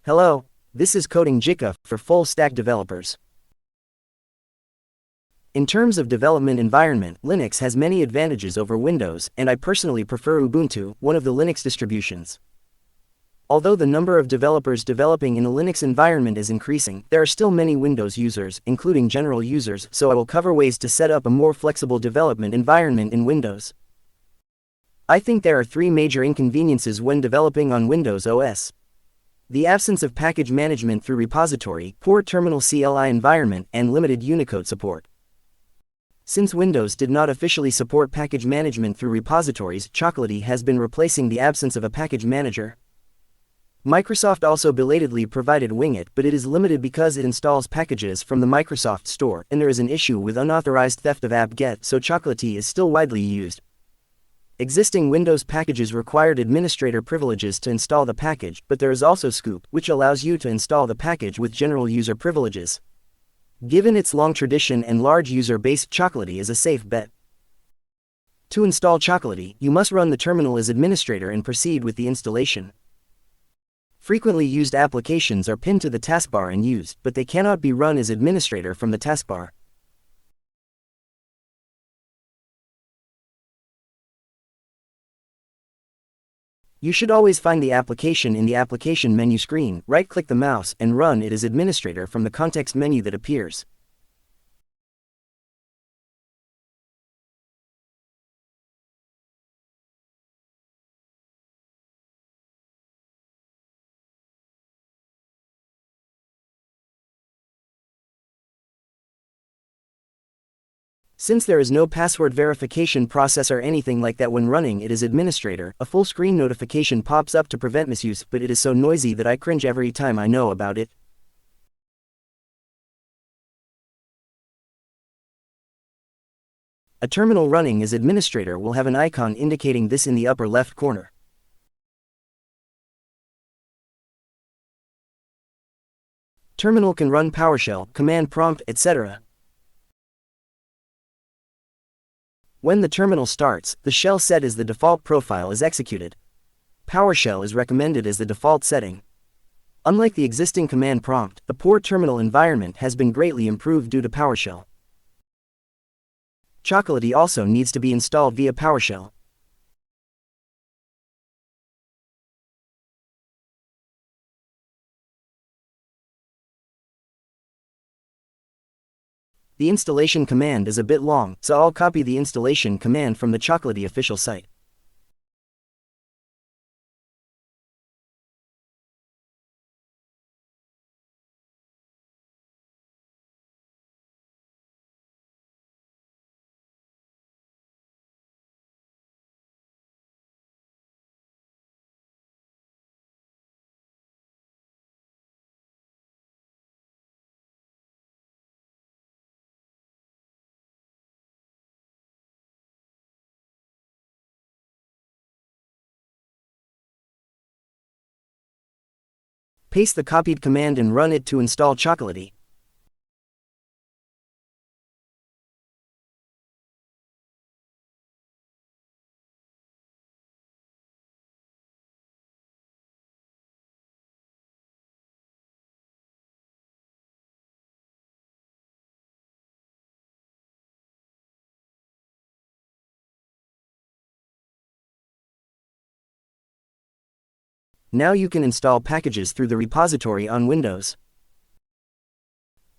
Hello, this is Coding Gicha for full-stack developers. In terms of development environment, Linux has many advantages over Windows, and I personally prefer Ubuntu, one of the Linux distributions. Although the number of developers developing in a Linux environment is increasing, there are still many Windows users, including general users, so I will cover ways to set up a more flexible development environment in Windows. I think there are three major inconveniences when developing on Windows OS. The absence of package management through repository, poor terminal CLI environment, and limited Unicode support. Since Windows did not officially support package management through repositories, Chocolatey has been replacing the absence of a package manager. Microsoft also belatedly provided Wingit, but it is limited because it installs packages from the Microsoft Store, and there is an issue with unauthorized theft of apt-get, so Chocolatey is still widely used. Existing Windows packages required administrator privileges to install the package, but there is also Scoop, which allows you to install the package with general user privileges. Given its long tradition and large user base, Chocolatey is a safe bet. To install Chocolatey, you must run the terminal as administrator and proceed with the installation. Frequently used applications are pinned to the taskbar and used, but they cannot be run as administrator from the taskbar. You should always find the application in the application menu screen, right-click the mouse, and run it as administrator from the context menu that appears. Since there is no password verification process or anything like that when running it as administrator, a full screen notification pops up to prevent misuse, but it is so noisy that I cringe every time I know about it. A terminal running as administrator will have an icon indicating this in the upper left corner. Terminal can run PowerShell, command prompt, etc. When the terminal starts, the shell set as the default profile is executed. PowerShell is recommended as the default setting. Unlike the existing command prompt, the poor terminal environment has been greatly improved due to PowerShell. Chocolatey also needs to be installed via PowerShell. The installation command is a bit long, so I'll copy the installation command from the Chocolatey official site. Paste the copied command and run it to install Chocolatey. Now you can install packages through the repository on Windows.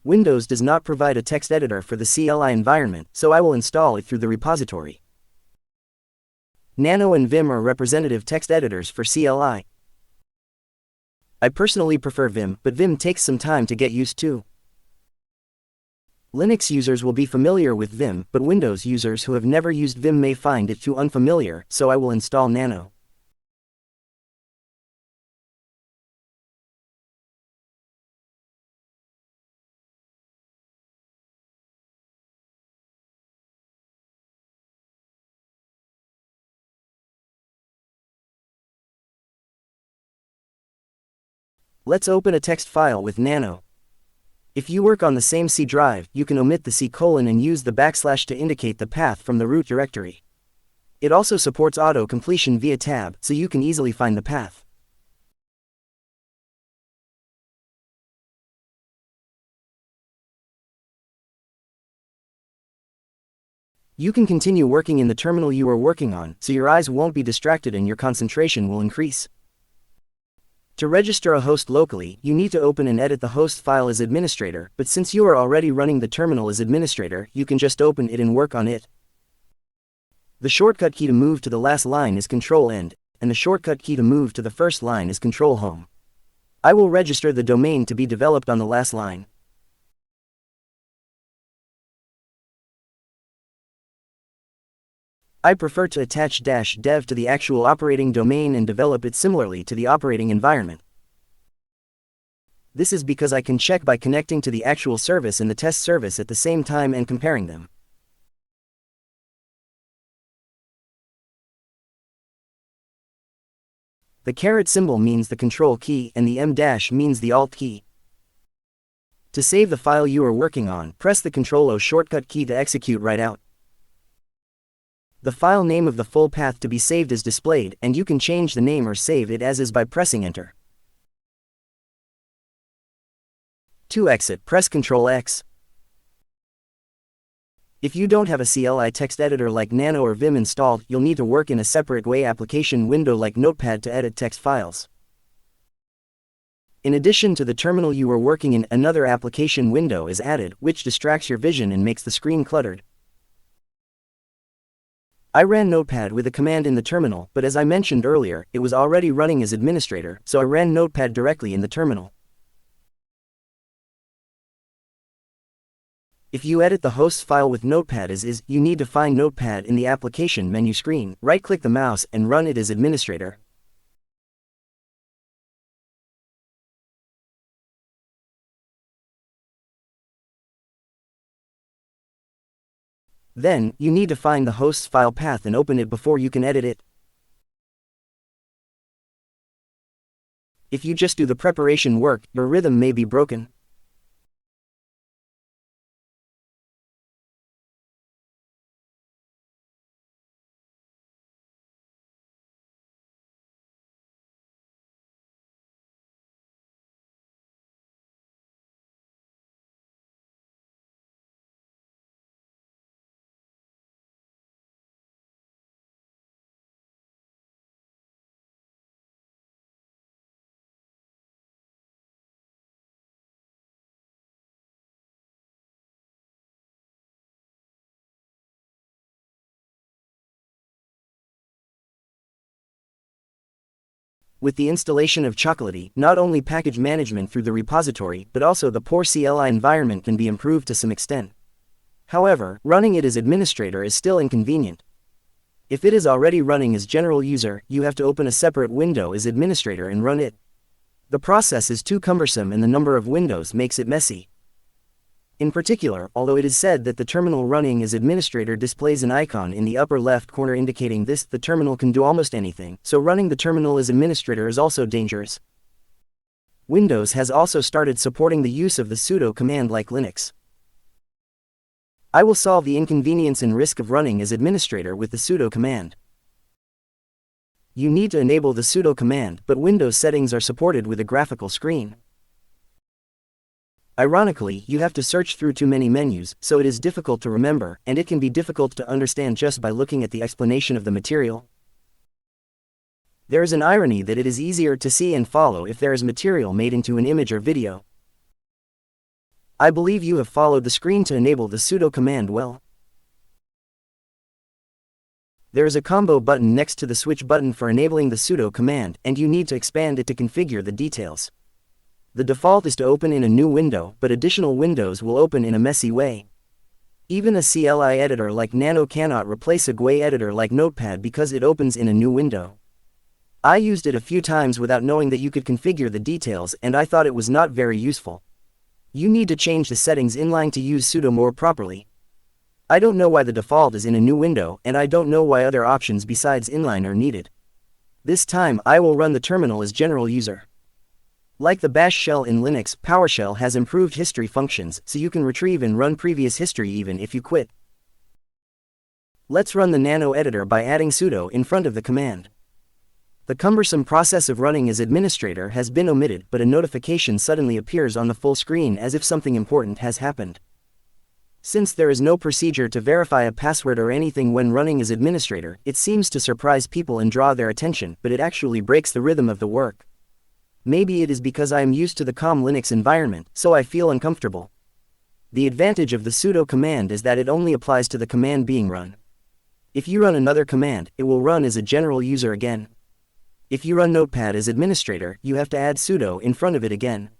Windows does not provide a text editor for the CLI environment, so I will install it through the repository. Nano and Vim are representative text editors for CLI. I personally prefer Vim, but Vim takes some time to get used to. Linux users will be familiar with Vim, but Windows users who have never used Vim may find it too unfamiliar, so I will install Nano. Let's open a text file with Nano. If you work on the same C drive, you can omit the C: and use the / to indicate the path from the root directory. It also supports auto-completion via tab, so you can easily find the path. You can continue working in the terminal you are working on, so your eyes won't be distracted and your concentration will increase. To register a host locally, you need to open and edit the host file as administrator, but since you are already running the terminal as administrator, you can just open it and work on it. The shortcut key to move to the last line is Ctrl-End, and the shortcut key to move to the first line is Ctrl-Home. I will register the domain to be developed on the last line. I prefer to attach -dev to the actual operating domain and develop it similarly to the operating environment. This is because I can check by connecting to the actual service and the test service at the same time and comparing them. The caret symbol means the Control key and the M- means the Alt key. To save the file you are working on, press the Ctrl-O shortcut key to execute right out. The file name of the full path to be saved is displayed, and you can change the name or save it as is by pressing Enter. To exit, press Ctrl-X. If you don't have a CLI text editor like Nano or Vim installed, you'll need to work in a separate way application window like Notepad to edit text files. In addition to the terminal you are working in, another application window is added, which distracts your vision and makes the screen cluttered. I ran Notepad with a command in the terminal, but as I mentioned earlier, it was already running as administrator, so I ran Notepad directly in the terminal. If you edit the host file with Notepad as is, you need to find Notepad in the application menu screen, right-click the mouse, and run it as administrator. Then, you need to find the host's file path and open it before you can edit it. If you just do the preparation work, your rhythm may be broken. With the installation of Chocolatey, not only package management through the repository, but also the poor CLI environment can be improved to some extent. However, running it as administrator is still inconvenient. If it is already running as general user, you have to open a separate window as administrator and run it. The process is too cumbersome and the number of windows makes it messy. In particular, although it is said that the terminal running as administrator displays an icon in the upper left corner indicating this, the terminal can do almost anything, so running the terminal as administrator is also dangerous. Windows has also started supporting the use of the sudo command like Linux. I will solve the inconvenience and risk of running as administrator with the sudo command. You need to enable the sudo command, but Windows settings are supported with a graphical screen. Ironically, you have to search through too many menus, so it is difficult to remember, and it can be difficult to understand just by looking at the explanation of the material. There is an irony that it is easier to see and follow if there is material made into an image or video. I believe you have followed the screen to enable the sudo command well. There is a combo button next to the switch button for enabling the sudo command, and you need to expand it to configure the details. The default is to open in a new window, but additional windows will open in a messy way. Even a CLI editor like Nano cannot replace a GUI editor like Notepad because it opens in a new window. I used it a few times without knowing that you could configure the details, and I thought it was not very useful. You need to change the settings inline to use sudo more properly. I don't know why the default is in a new window, and I don't know why other options besides inline are needed. This time I will run the terminal as general user. Like the bash shell in Linux, PowerShell has improved history functions, so you can retrieve and run previous history even if you quit. Let's run the Nano editor by adding sudo in front of the command. The cumbersome process of running as administrator has been omitted, but a notification suddenly appears on the full screen as if something important has happened. Since there is no procedure to verify a password or anything when running as administrator, it seems to surprise people and draw their attention, but it actually breaks the rhythm of the work. Maybe it is because I am used to the calm Linux environment, so I feel uncomfortable. The advantage of the sudo command is that it only applies to the command being run. If you run another command, it will run as a general user again. If you run Notepad as administrator, you have to add sudo in front of it again.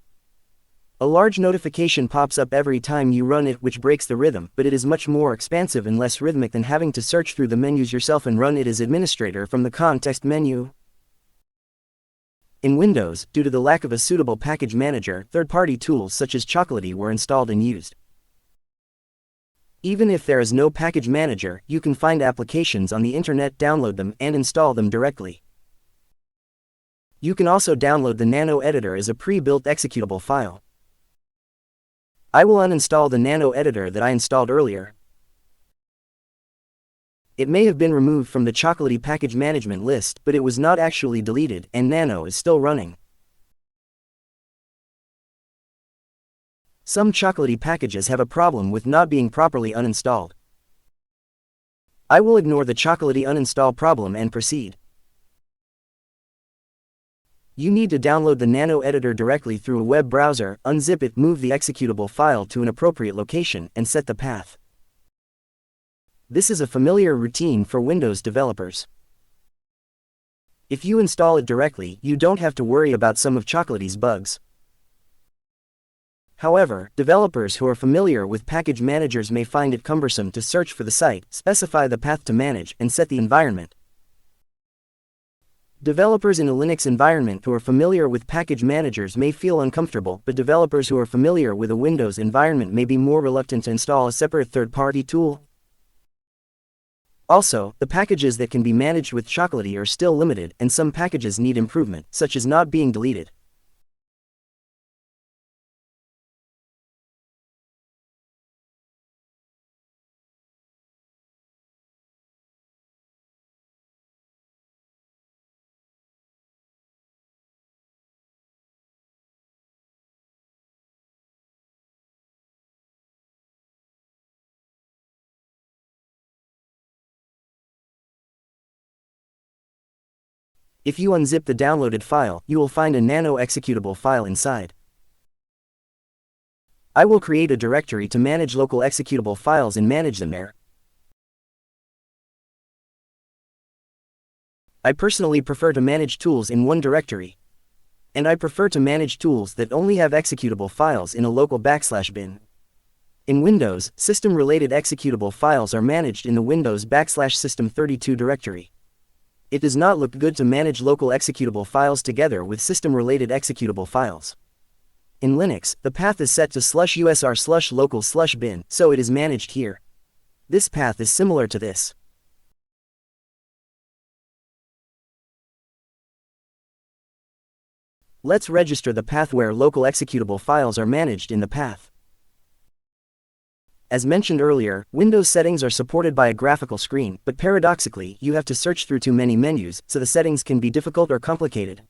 A large notification pops up every time you run it, which breaks the rhythm, but it is much more expansive and less rhythmic than having to search through the menus yourself and run it as administrator from the context menu. In Windows, due to the lack of a suitable package manager, third-party tools such as Chocolatey were installed and used. Even if there is no package manager, you can find applications on the internet, download them, and install them directly. You can also download the Nano editor as a pre-built executable file. I will uninstall the Nano editor that I installed earlier. It may have been removed from the Chocolatey package management list, but it was not actually deleted, and Nano is still running. Some Chocolatey packages have a problem with not being properly uninstalled. I will ignore the Chocolatey uninstall problem and proceed. You need to download the Nano editor directly through a web browser, unzip it, move the executable file to an appropriate location, and set the path. This is a familiar routine for Windows developers. If you install it directly, you don't have to worry about some of Chocolatey's bugs. However, developers who are familiar with package managers may find it cumbersome to search for the site, specify the path to manage, and set the environment. Developers in a Linux environment who are familiar with package managers may feel uncomfortable, but developers who are familiar with a Windows environment may be more reluctant to install a separate third-party tool. Also, the packages that can be managed with Chocolatey are still limited, and some packages need improvement, such as not being deleted. If you unzip the downloaded file, you will find a Nano executable file inside. I will create a directory to manage local executable files and manage them there. I personally prefer to manage tools in one directory. And I prefer to manage tools that only have executable files in a local \bin. In Windows, system-related executable files are managed in the Windows \system32 directory. It does not look good to manage local executable files together with system-related executable files. In Linux, the path is set to /usr/local/bin, so it is managed here. This path is similar to this. Let's register the path where local executable files are managed in the path. As mentioned earlier, Windows settings are supported by a graphical screen, but paradoxically, you have to search through too many menus, so the settings can be difficult or complicated.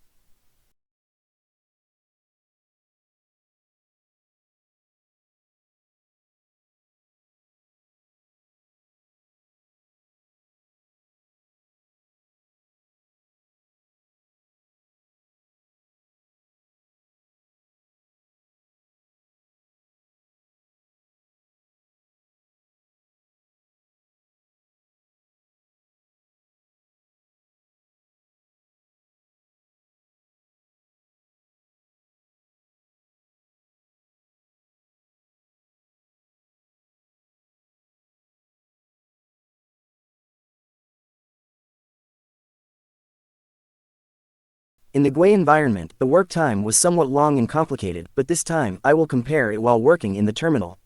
In the GUI environment, the work time was somewhat long and complicated, but this time, I will compare it while working in the terminal.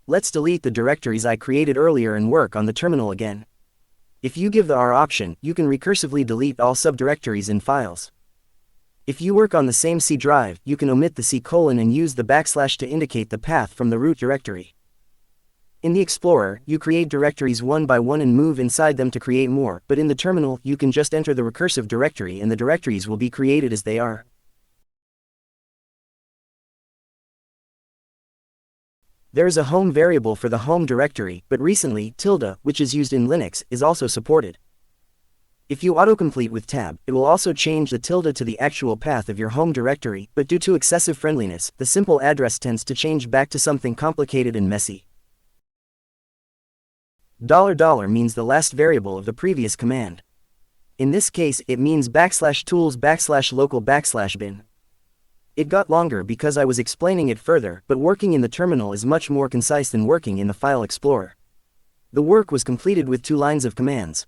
Let's delete the directories I created earlier and work on the terminal again. If you give the R option, you can recursively delete all subdirectories and files. If you work on the same C drive, you can omit the C: and use the / to indicate the path from the root directory. In the Explorer, you create directories one by one and move inside them to create more, but in the terminal, you can just enter the recursive directory and the directories will be created as they are. There is a home variable for the home directory, but recently, tilde, which is used in Linux, is also supported. If you autocomplete with tab, it will also change the tilde to the actual path of your home directory, but due to excessive friendliness, the simple address tends to change back to something complicated and messy. $$ means the last variable of the previous command. In this case, it means \tools\local\bin. It got longer because I was explaining it further, but working in the terminal is much more concise than working in the file explorer. The work was completed with 2 lines of commands.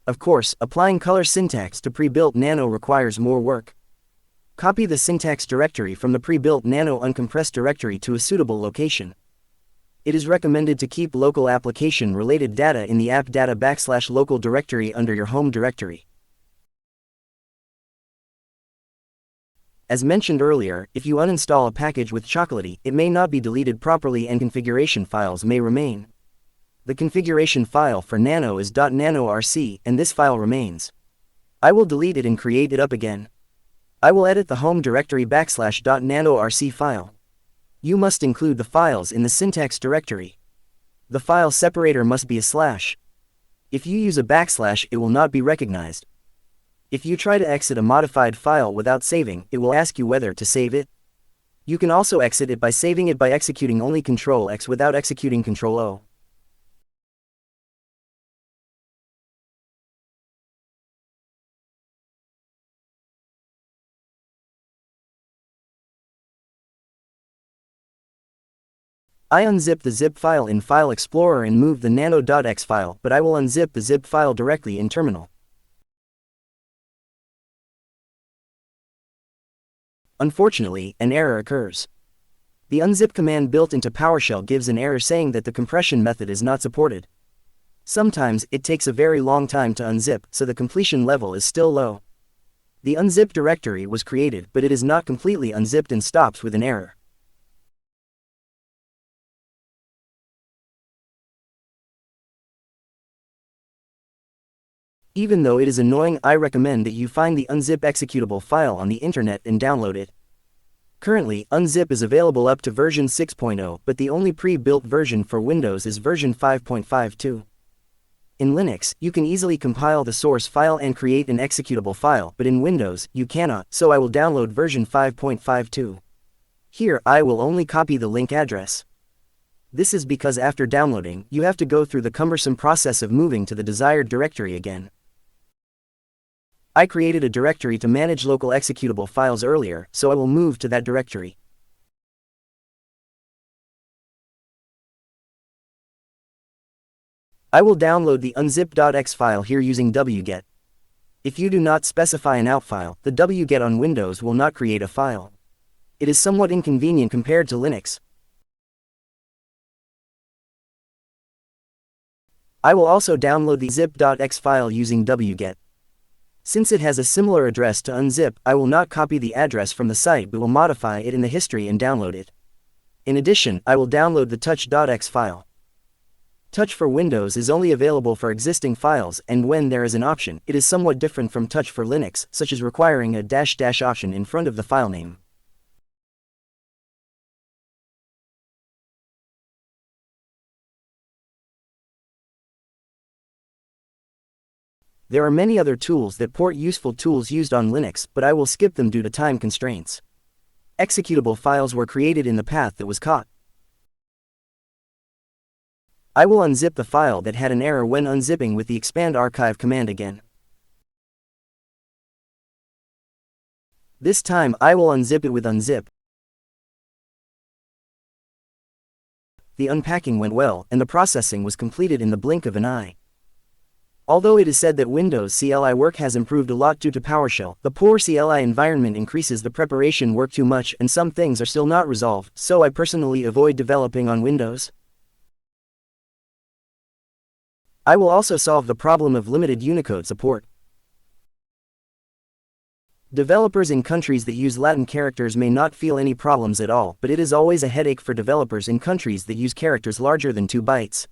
Of course, applying color syntax to pre-built Nano requires more work. Copy the syntax directory from the pre-built Nano uncompressed directory to a suitable location. It is recommended to keep local application-related data in the app data \local directory under your home directory. As mentioned earlier, if you uninstall a package with Chocolatey, it may not be deleted properly and configuration files may remain. The configuration file for Nano is .nano.rc, and this file remains. I will delete it and create it up again. I will edit the home directory \.nano.rc file. You must include the files in the syntax directory. The file separator must be a /. If you use a \, it will not be recognized. If you try to exit a modified file without saving, it will ask you whether to save it. You can also exit it by saving it by executing only Ctrl+X without executing Ctrl+O. I unzip the zip file in File Explorer and move the nano.exe file, but I will unzip the zip file directly in terminal. Unfortunately, an error occurs. The unzip command built into PowerShell gives an error saying that the compression method is not supported. Sometimes, it takes a very long time to unzip, so the completion level is still low. The unzip directory was created, but it is not completely unzipped and stops with an error. Even though it is annoying, I recommend that you find the unzip executable file on the internet and download it. Currently, unzip is available up to version 6.0, but the only pre-built version for Windows is version 5.52. In Linux, you can easily compile the source file and create an executable file, but in Windows, you cannot, so I will download version 5.52. Here, I will only copy the link address. This is because after downloading, you have to go through the cumbersome process of moving to the desired directory again. I created a directory to manage local executable files earlier, so I will move to that directory. I will download the unzip.exe file here using wget. If you do not specify an out file, the wget on Windows will not create a file. It is somewhat inconvenient compared to Linux. I will also download the zip.exe file using wget. Since it has a similar address to unzip, I will not copy the address from the site but will modify it in the history and download it. In addition, I will download the touch.exe file. Touch for Windows is only available for existing files, and when there is an option, it is somewhat different from touch for Linux, such as requiring a -- option in front of the file name. There are many other tools that port useful tools used on Linux, but I will skip them due to time constraints. Executable files were created in the path that was caught. I will unzip the file that had an error when unzipping with the expand archive command again. This time I will unzip it with unzip. The unpacking went well, and the processing was completed in the blink of an eye. Although it is said that Windows CLI work has improved a lot due to PowerShell, the poor CLI environment increases the preparation work too much and some things are still not resolved, so I personally avoid developing on Windows. I will also solve the problem of limited Unicode support. Developers in countries that use Latin characters may not feel any problems at all, but it is always a headache for developers in countries that use characters larger than 2 bytes.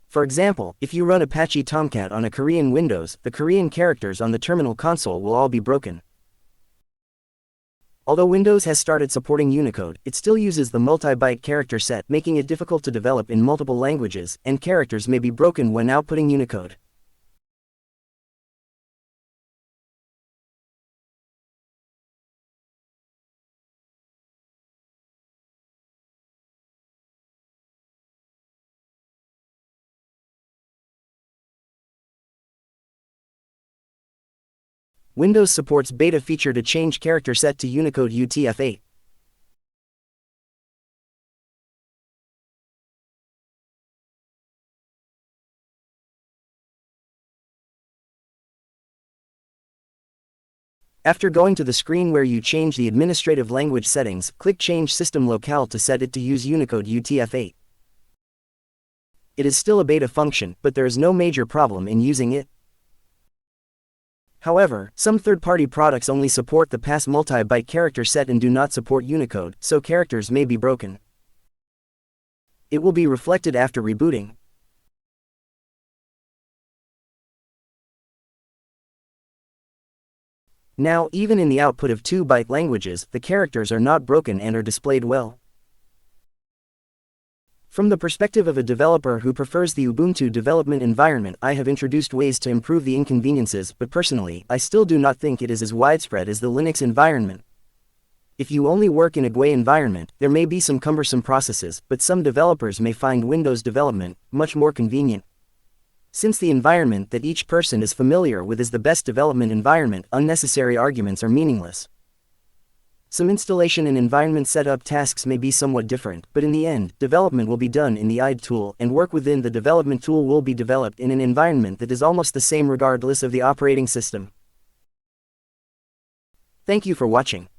For example, if you run Apache Tomcat on a Korean Windows, the Korean characters on the terminal console will all be broken. Although Windows has started supporting Unicode, it still uses the multi-byte character set, making it difficult to develop in multiple languages, and characters may be broken when outputting Unicode. Windows supports beta feature to change character set to Unicode UTF-8. After going to the screen where you change the administrative language settings, click Change System Locale to set it to use Unicode UTF-8. It is still a beta function, but there is no major problem in using it. However, some third-party products only support the pass multi-byte character set and do not support Unicode, so characters may be broken. It will be reflected after rebooting. Now, even in the output of 2-byte languages, the characters are not broken and are displayed well. From the perspective of a developer who prefers the Ubuntu development environment, I have introduced ways to improve the inconveniences, but personally, I still do not think it is as widespread as the Linux environment. If you only work in a GUI environment, there may be some cumbersome processes, but some developers may find Windows development much more convenient. Since the environment that each person is familiar with is the best development environment, unnecessary arguments are meaningless. Some installation and environment setup tasks may be somewhat different, but in the end, development will be done in the IDE tool, and work within the development tool will be developed in an environment that is almost the same regardless of the operating system. Thank you for watching.